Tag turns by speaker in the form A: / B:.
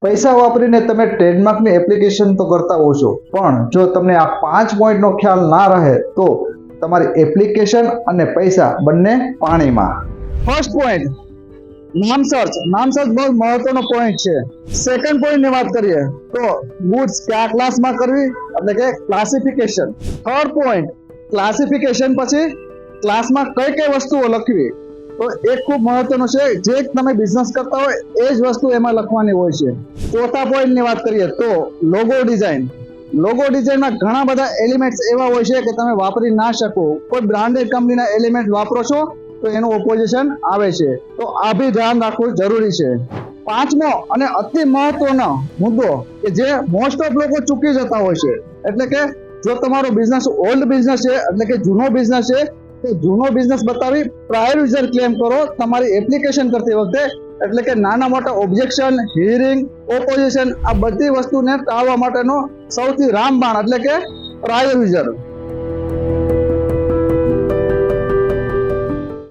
A: પૈસા વાપરીને તમે ટ્રેડમાર્કની એપ્લિકેશન તો કરતા હો છો, પણ જો તમને આ 5 પોઈન્ટનો ખ્યાલ ના રહે તો તમારી એપ્લિકેશન અને પૈસા બંને પાણીમાં. ફર્સ્ટ પોઈન્ટ, નામ સર્ચ બહુ મહત્વનો પોઈન્ટ છે. સેકન્ડ પોઈન્ટની વાત કરીએ તો ગુડ્સ કયા ક્લાસમાં કરવી એટલે કે ક્લાસિફિકેશન. થર્ડ પોઈન્ટ, ક્લાસિફિકેશન પછી ક્લાસમાં કઈ કઈ વસ્તુઓ લખવી, તો એ ખૂબ મહત્વનું છે. જે તમે બિઝનેસ કરતા હોય એ જ વસ્તુ એમાં લખવાની હોય છે. ચોથા પોઈન્ટની વાત કરીએ તો લોગો ડિઝાઇનમાં ઘણા બધા એલિમેન્ટ્સ એવા હોય છે કે તમે વાપરી ના શકો. કોઈ બ્રાન્ડેડ કંપનીના એલિમેન્ટ વાપરો છો તો એનું ઓપોઝિશન આવે છે, તો આ બી ધ્યાન રાખવું જરૂરી છે. પાંચમો અને અતિ મહત્વનો મુદ્દો કે જે મોસ્ટ ઓફ લોકો ચૂકી જતા હોય છે, એટલે કે જો તમારો બિઝનેસ ઓલ્ડ બિઝનેસ છે એટલે કે જૂનો બિઝનેસ છે તો જૂનો બિઝનેસ બતાવી પ્રાયર યુઝર ક્લેમ કરો તમારી એપ્લિકેશન કરતી વખતે. એટલે કે નાના મોટા ઓબ્જેક્શન, હિયરિંગ, ઓપોઝિશન આ બધી વસ્તુને ટાળવા માટેનો સૌથી રામબાણ એટલે કે પ્રાયર યુઝર.